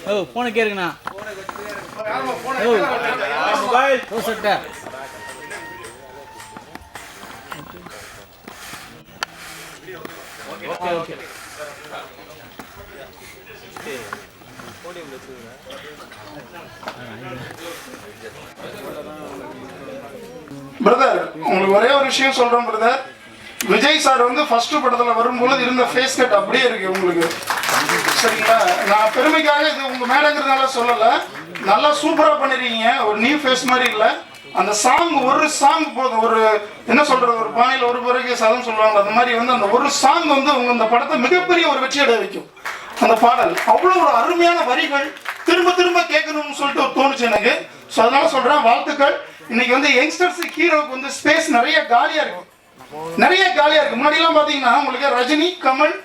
ஓ போன கேருங்கண்ணா மொபைல் ஓ சட்ட okay okay brother, உங்களுக்கு ஒரே ஒரு விஷயம் சொல்றேன் பிரதர். விஜய் சார் வந்து ஃபர்ஸ்ட் படத்துல வரும்போது இருந்த ஃபேஸ் கட் அப்படியே இருக்கு உங்களுக்கு. சரிங்களா? நான் பெருமைக்காக இது உங்க மேலங்கிறதுனால சொல்லல. நல்லா சூப்பரா பண்ணிருக்கீங்க. ஒரு நியூ ஃபேஸ் மாதிரி இல்ல. அந்த சாங் ஒரு சாங் போதும். ஒரு என்ன சொல்றது, ஒரு பானையில் ஒரு பிறகு சதம் சொல்லுவாங்க. அந்த மாதிரி வந்து அந்த ஒரு சாங் வந்து உங்க இந்த படத்தை மிகப்பெரிய ஒரு வெற்றி அடைய வைக்கும். அந்த பாடல் அவ்வளவு ஒரு அருமையான வரிகள், திரும்ப திரும்ப கேட்கணும்னு சொல்லிட்டு தோணுச்சு எனக்கு. ஸோ அதனால சொல்றேன், வாழ்த்துக்கள். இன்னைக்கு வந்து யங்ஸ்டர்ஸ் ஹீரோவுக்கு வந்து ஸ்பேஸ் நிறைய காலியா இருக்கு, நிறைய காலியா இருக்கு. முன்னாடி எல்லாம் பாத்தீங்கன்னா உங்களுக்கு ரஜினி, கமல்,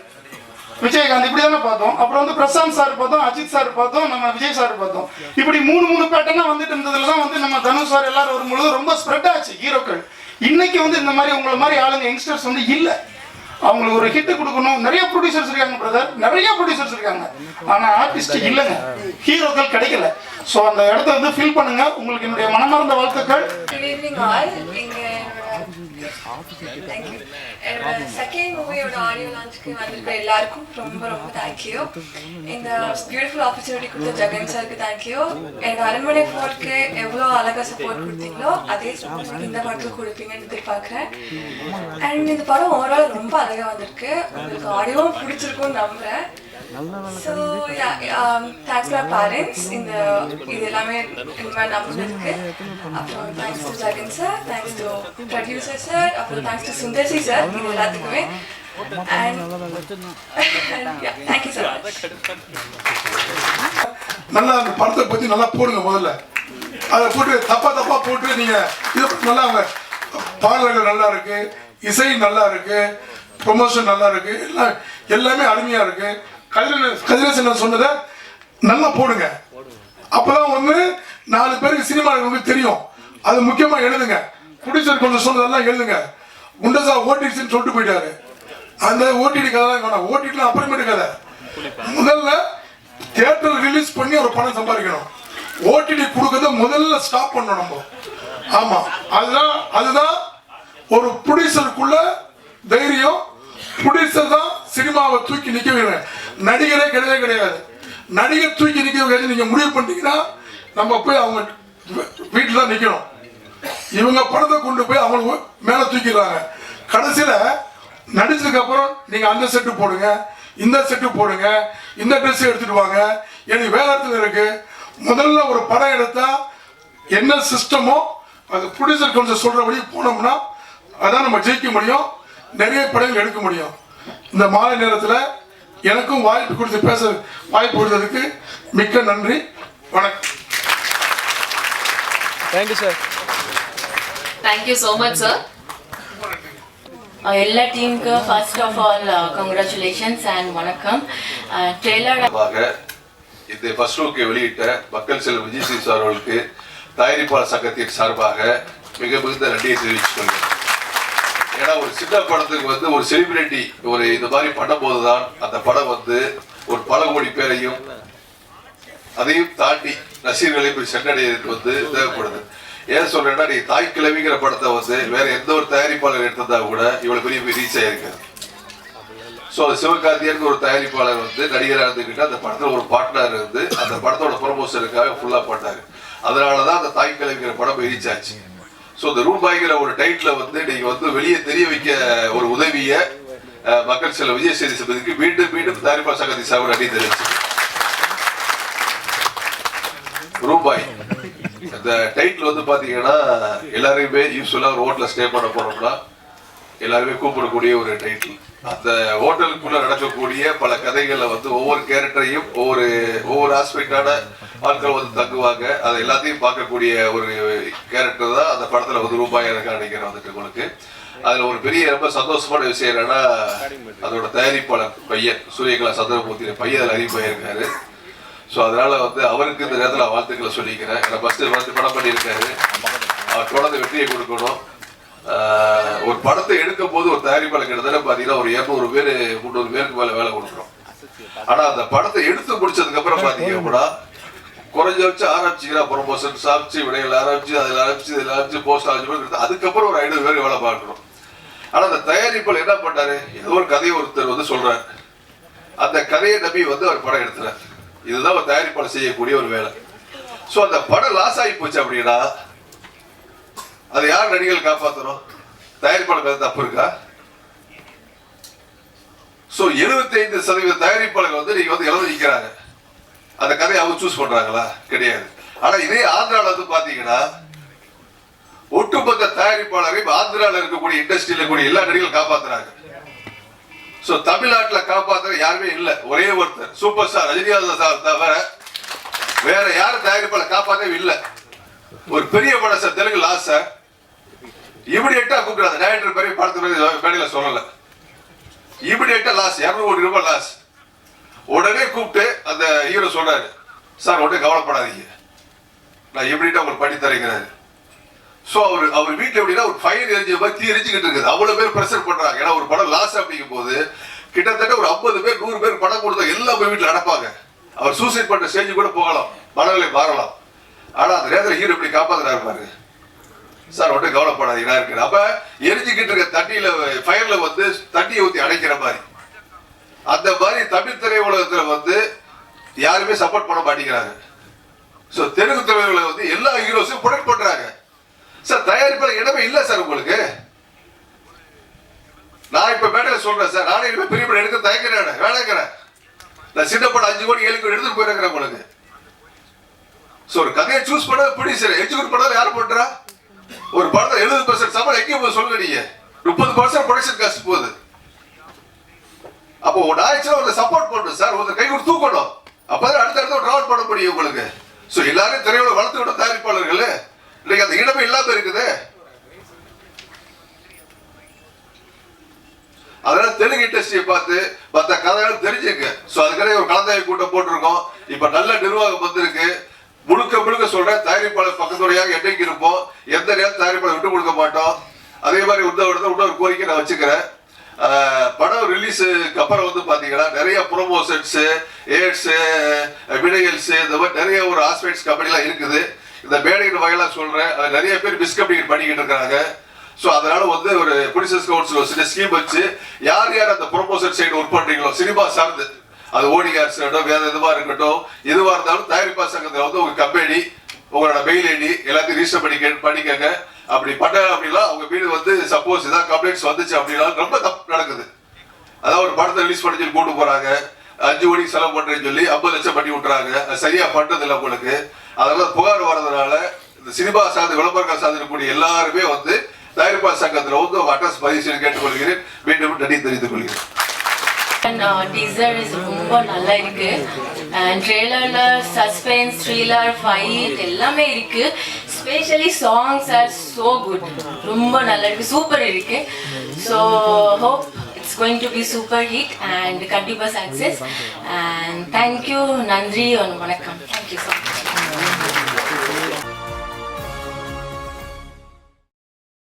விஜயகாந்த் இப்படி தானே பார்த்தோம். அப்புறம் வந்து பிரசாந்த் சார் பார்த்தோம், அஜித் சார் பார்த்தோம், நம்ம விஜய் சார் பார்த்தோம். இப்படி மூணு பேட்டர்னா வந்துட்டு இருந்ததுல தான் வந்து நம்ம தனுஷ் சார் எல்லாரும் வரும்பொழுது ரொம்ப ஸ்ப்ரெட் ஆச்சு ஹீரோக்கள். இன்னைக்கு வந்து இந்த மாதிரி உங்களை மாதிரி ஆளுங்க யங்ஸ்டர்ஸ் வந்து இல்லை. அவங்களுக்கு ஒரு ஹிட் கொடுக்கணும். நிறைய ப்ரொடியூசர்ஸ் இருக்காங்க பிரதர், நிறைய ப்ரொடியூசர்ஸ் இருக்காங்க. ஆனா ஆர்டிஸ்ட் இல்லைங்க, ஹீரோக்கள் கிடைக்கல. ஸோ அந்த இடத்த வந்து ஃபில் பண்ணுங்க. உங்களுக்கு என்னுடைய மனமார்ந்த வாழ்த்துக்கள். செகண்ட் மூவியோட ஆடியோ லான்ச்சுக்கு வந்திருக்க எல்லாருக்கும் ரொம்ப ரொம்ப தேங்க்யூ. இந்த பியூட்டிஃபுல் ஆப்பர்ச்சுனிட்டி கொடுத்த ஜெகன் சாருக்கு தேங்க்யூ. எனக்கு அரண்மனை 4க்கு எவ்வளோ அழகாக சப்போர்ட் கொடுத்தீங்களோ அதே சப்போர்ட் இந்த படத்துக்கு கொடுப்பீங்கன்னு எதிர்பார்க்குறேன். அண்ட் இந்த படம் ஓவரால் ரொம்ப அழகாக வந்திருக்கு. உங்களுக்கு ஆடியோவும் பிடிச்சிருக்கும்னு நம்புகிறேன். So thanks my parents. இது எல்லாமே இந்த மாதிரி நம்பினதுக்கு. அப்புறம் thanks to Jagan sir, thanks to producer sir, அப்புறம் தேங்க்ஸ் டு சுந்தர்சி சார், இது எல்லாத்துக்குமே. Thank you so much. நல்லா அந்த படத்தை பற்றி நல்லா போடுங்க. முதல்ல அதை போட்டு தப்பா போட்டு நீங்கள் இது நல்லா பாடல்கள் நல்லா இருக்கு, இசை நல்லா இருக்கு, ப்ரொமோஷன் நல்லா இருக்கு, எல்லாமே அருமையாக இருக்கு. கதிரேசன் சொன்னதை நல்லா போடுங்க. அப்பதான் வந்து 4 பேருக்கு சினிமா தெரியும். அது முக்கியமா எழுதுங்க. ப்ரொடியூசர் கொஞ்சம் சொன்னதெல்லாம் எழுதுங்க. குண்டசா ஓடிடின்னு சொல்லிட்டு போயிட்டாரு. அந்த ஓடிடி கதை தான் வேணாம். ஓடிடிலாம் அப்புறமேட்டு கதை. முதல்ல தியேட்டர் ரிலீஸ் பண்ணி ஒரு பணம் சம்பாதிக்கணும். ஓடிடி கொடுக்கறத முதல்ல ஸ்டாப் பண்ணணும் நம்ம. ஆமா, அதுதான் ஒரு ப்ரொடியூசருக்குள்ள தைரியம். ப்ரொடியூசர் தான் சினிமாவை தூக்கி நிக்க வைக்கிறேன். நடிகரே கிடையாது. நடிகர் தூக்கி நிக்க வைக்கிறது நீங்க முடிவு பண்ணிட்டீங்கன்னா நம்ம போய் அவங்க வீட்டில் தான் நிக்கணும். இவங்க பணத்தை கொண்டு போய் அவங்க மேல தூக்கிடுறாங்க. கடைசியில நடிச்சதுக்கு அப்புறம் நீங்க அந்த செட்டு போடுங்க, இந்த செட்டு போடுங்க, இந்த ட்ரெஸ் எடுத்துட்டு வாங்க, எனக்கு வேற இடத்துல இருக்கு. முதல்ல ஒரு படம் எடுத்தா என்ன சிஸ்டமோ அது ப்ரொடியூசர் கொஞ்சம் சொல்றபடி போனோம்னா அதான் நம்ம ஜெயிக்க முடியும், நிறைய படங்கள் எடுக்க முடியும். இந்த மாலை நேரத்தில் எனக்கும் வாய்ப்பு கொடுத்து பேச வாய்ப்பு கொடுத்ததுக்கு மிக்க நன்றி. வணக்கம். Thank you sir. Thank you so much sir. எல்லா டீமுக்கு first of all congratulations and வணக்கம். ட்ரெய்லர் இந்த ஃபர்ஸ்ட் லுக்கை வெளியிட்ட மக்கள் செல்வம் விஜய் சி சார் அவர்களுக்கு தயாரிப்பாளர் சங்கத்தின் சார்பாக மிகுந்த நன்றியை தெரிவிச்சுக்கொள்கிறேன். ஏன்னா ஒரு சின்ன படத்துக்கு வந்து ஒரு செலிபிரிட்டி ஒரு இந்த மாதிரி பண்ணும் போதுதான் அந்த படம் வந்து ஒரு பல கோடி பேரையும் அதையும் தாண்டி ரசிகர்களை போய் சென்றடைவதற்கு வந்து தேவைப்படுது. ஏன் சொல்றேன்னா, நீ தாய் கிழவிங்கிற படத்தை வந்து வேற எந்த ஒரு தயாரிப்பாளர் எடுத்ததா கூட இவ்வளவு பெரிய ரீச் ஆயிருக்காது. ஸோ சிவகார்த்தியன் ஒரு தயாரிப்பாளர் வந்து நடிகராக இருந்துக்கிட்டு அந்த படத்துல ஒரு பார்ட்னர் இருந்து அந்த படத்தோட ப்ரொமோஷனுக்காக ஃபுல்லா பண்ணாரு. அதனாலதான் அந்த தாய் கிழவிங்கிற படம் ரீச் ஆச்சு. ஸோ இந்த ரூபாய்ங்கிற ஒரு டைட்டில் வந்து நீங்க வந்து வெளியே தெரிய வைக்க ஒரு உதவிய மக்கள் செல்வம் விஜய் சேதுபதிக்கு மீண்டும் தயாரிப்பாளர் சங்கத்தின் சார்பில் நன்றி தெரிவிச்சு. ரூபாய் அந்த டைட்டில் வந்து பாத்தீங்கன்னா எல்லாருமே யூஸ்வலா ஒரு ஹோட்டல்ல ஸ்டே பண்ண போனோம்னா எல்லாருமே கூப்பிடக்கூடிய ஒரு டைட்டில். அந்த ஹோட்டலுக்குள்ள நடக்கக்கூடிய பல கதைகள்ல வந்து ஒவ்வொரு கேரக்டரையும் ஒவ்வொரு ஆஸ்பெக்டான ஆட்கள் வந்து தங்குவாங்க. அதை எல்லாத்தையும் பார்க்கக்கூடிய ஒரு கேரக்டர் தான் அந்த படத்துல வந்து ரூபாய் எனக்கு நினைக்கிறேன் வந்துட்டு உங்களுக்கு. அதுல ஒரு பெரிய ரொம்ப சந்தோஷமான விஷயம் என்னன்னா, அதோட தயாரிப்பாளர் பையன் சூரியகலா சந்திரமூர்த்தி பையன் அதில் அறிவிப்பாயிருக்காரு. ஸோ அதனால வந்து அவருக்கு இந்த நேரத்தில் வாழ்த்துக்களை சொல்லிக்கிறேன். ஏன்னா ஃபர்ஸ்ட் படம் பண்ணியிருக்காரு. அவர் தொடர்ந்து வெற்றியை கொடுக்கணும். ஒரு படத்தை எடுக்கும் போது ஒரு தயாரிப்பாளர் கிட்டத்தட்ட பார்த்தீங்கன்னா ஒரு 200 பேர் 300 பேருக்கு மேலே வேலை கொடுக்குறோம். ஆனா அந்த படத்தை எடுத்து முடிச்சதுக்கு அப்புறம் பாத்தீங்க அப்படின்னா குறைஞ்ச வச்சு ஆரம்பிச்சுக்கிறா ப்ரொமோஷன் சாப்பிச்சு விடைகள் ஆரம்பிச்சு அதில் ஆரம்பிச்சு இதில் ஆரம்பிச்சு போஸ்ட் ஆரம்பிச்சு அதுக்கப்புறம் ஒரு 500 பேர் வேலை பார்க்கணும். ஆனா அந்த தயாரிப்பாளர் என்ன பண்ணாரு, ஏதோ ஒரு கதையை ஒருத்தர் வந்து சொல்றாரு, அந்த கதையை நம்பி வந்து அவர் படம் எடுத்துறாரு. இதுதான் ஒரு தயாரிப்பாளர் செய்யக்கூடிய ஒரு வேலை. ஸோ அந்த படம் லாஸ் ஆகி போச்சு அப்படின்னா அது யார் நடிகர்கள் காப்பாற்றணும்? தயாரிப்பாளர் மேல தப்பு இருக்கா? ஸோ 75% தயாரிப்பாளர்கள் வந்து நீங்க வந்து இழந்து நிற்கிறாங்க. அந்த கதையை அவங்க சூஸ் பண்றாங்களா? கிடையாது. ஆனா இதே ஆந்திரால வந்து பாத்தீங்கன்னா ஒட்டுமொத்த தயாரிப்பாளரையும் ஆந்திரால இருக்கக்கூடிய இண்டஸ்ட்ரியில இருக்கக்கூடிய எல்லா நடிகர்களும் காப்பாத்துறாங்க. சோ தமிழ்நாட்டுல காப்பாத்துற யாருமே இல்ல. ஒரே ஒருத்தர் சூப்பர் ஸ்டார் ரஜினிகாந்த் சார் தவிர வேற யாரும் தயாரிப்பாளர் காப்பாற்றவே இல்லை. ஒரு பெரிய படம் சார் தெலுங்கு லாஸ் சார் இமிடியேட்டா கூப்பிடுறாங்க. டைரக்டர் பெரிய படத்துக்கு மேடையில சொல்லல, இமிடியேட்டா லாஸ் 200 கோடி ரூபாய் லாஸ். உடனே கூப்பிட்டு அந்த ஹீரோ சொல்றாரு, சார் உடனே கவலைப்படாதீங்க, நான் இமிடியேட்டா உங்களுக்கு பண்ணி தரேங்கிறாரு. ஸோ அவர் வீட்டில் எப்படின்னா ஒரு ஃபயர் எரிஞ்ச மாதிரி தீ எரிஞ்சுக்கிட்டு இருக்குது. அவ்வளவு பேர் ப்ரெஷர் பண்றாங்க. ஏன்னா ஒரு படம் லாஸ் அப்படிங்கும் போது கிட்டத்தட்ட ஒரு 50 பேர் 100 பேர் படம் கொடுத்தா எல்லாம் போய் வீட்டில் நடப்பாங்க. அவர் சூசைட் பண்ற ஸ்டேஜ் கூட போகலாம், மனநிலை மாறலாம். ஆனா அந்த நேரத்தில் ஹீரோ இப்படி காப்பாத்துறாரு பாரு, சார் உடனே கவலைப்படாதீங்க இருக்கு. அப்ப எரிஞ்சுக்கிட்டு இருக்க தண்ணியில ஃபயர்ல வந்து தண்ணியை ஊற்றி அடைக்கிற மாதிரி அந்த மாதிரி தமிழ் திரையுலகத்துல வந்து யாருமே சப்போர்ட் பண்ண மாட்டேங்கிறாங்க. சோ தெலுங்கு திரையுலகம் வந்து எல்லா ஹீரோஸையும் ப்ரொடெக்ட் பண்றாங்க. சார் தயாரிப்பாளர் இடமே இல்ல சார் உங்களுக்கு. நான் இப்ப மேடையில சொல்றேன் சார், நானே இனிமே பெரிய படம் எடுக்க தயக்கிறேன், வேணாங்கிறேன். நான் சின்ன படம் 5 கோடி 7 கோடி எடுத்துட்டு போயிருக்கிறேன் உங்களுக்கு. சோ ஒரு கதையை சூஸ் பண்ண ப்ரொடியூசர் எக்ஸிக்யூட் பண்ணாத யார் பண்றா? ஒரு படத்தை 70% சம்பளம் எங்கே போய் சொல்ல நீங்க 30% ப்ரொடக்ஷன் காஸ்ட் போகுது. அப்போ ஒரு ஆயிடுச்சுன்னா ஒரு சப்போர்ட் பண்ணணும் சார், ஒரு கை கொடுத்து தூக்கணும். அப்பதான் அடுத்த டிராவல் பண்ண முடியும் உங்களுக்கு. சோ எல்லாரும் திரையோட வளர்த்து விட தயாரிப்பாளர்கள் இன்னைக்கு அந்த இடமே இல்லாம இருக்குது. அதனால தெலுங்கு இண்டஸ்ட்ரியை பார்த்து மற்ற கதைகள் தெரிஞ்சுங்க. சோ அதுக்காக ஒரு கலந்தாய்வு கூட்டம் போட்டிருக்கோம். இப்ப நல்ல நிர்வாகம் வந்திருக்கு. முழுக்க சொல்றேன், தயாரிப்பாளர் பக்கத்துறையாக என்னைக்கு இருப்போம், எந்த நேரம் தயாரிப்பாளர் விட்டு கொடுக்க மாட்டோம். அதே மாதிரி இன்னொரு கோரிக்கை நான் வச்சுக்கிறேன். படம் ரிலீஸுக்கு அப்புறம் வந்து பாத்தீங்கன்னா நிறைய ப்ரொமோஷன்ஸ், ஏட்ஸ், விடையல்ஸ், இந்த மாதிரி நிறைய ஒரு ஆஸ்பெக்ட்ஸ் கம்பெனிலாம் இருக்குது. இந்த மேடையின் வகையெல்லாம் சொல்றேன், அது நிறைய பேர் மிஸ்கம்யூனிகேட் பண்ணிக்கிட்டு இருக்காங்க. ஸோ அதனால வந்து ஒரு ப்ரொடியூசர்ஸ் கவுன்சில் சில ஸ்கீம் வச்சு யார் யார் அந்த ப்ரொமோஷன் சைடு ஒர்க் பண்றீங்களோ சினிமா சார்ந்து, அது ஓடிஆர்ஸ் இருக்கட்டும், வேற எதுவா இருக்கட்டும், எதுவா இருந்தாலும் தயாரிப்பாளர் சங்கத்தில் வந்து உங்க கம்பெனி உங்களோட மெயில் ஐடி எல்லாத்தையும் ரிஜிஸ்டர் பண்ணிக்கங்க. அப்படி பண்ண அப்படின்னா அவங்க வீடு வந்து சப்போஸ் ஏதாவது கம்ப்ளைண்ட்ஸ் வந்துச்சு அப்படின்னா ரொம்ப தப்பு நடக்குது. அதாவது ஒரு படத்தை ரிலீஸ் பண்ணி சொல்லி கூட்டு போறாங்க, 5 கோடி செலவு பண்றேன்னு சொல்லி 50 லட்சம் பண்ணி விட்டுறாங்க. அது சரியா பண்றது இல்லை உங்களுக்கு. அதனால புகார் வர்றதுனால இந்த சினிமா சார்ந்த விளம்பரங்கள் சார்ந்து இருக்கக்கூடிய எல்லாருமே வந்து தயாரிப்பாளர் சங்கத்தில் வந்து அட்ரஸ் பதிவு செய்து கேட்டுக்கொள்கிறேன். மீண்டும் நன்றி தெரிவித்துக் கொள்கிறேன். டீசர் இஸ் ரொம்ப நல்லா இருக்கு. ட்ரெய்லர்ல சஸ்பென்ஸ், த்ரில்லர், ஃபைட் எல்லாமே இருக்கு. Specially songs are so good, ரொம்ப நல்லா இருக்கு, சூப்பர் இருக்கு. So hope it's going to be super hit and கண்டிப்பாக சக்ஸஸ். அண்ட் தேங்க்யூ, நன்றி, வணக்கம். Thank you so much.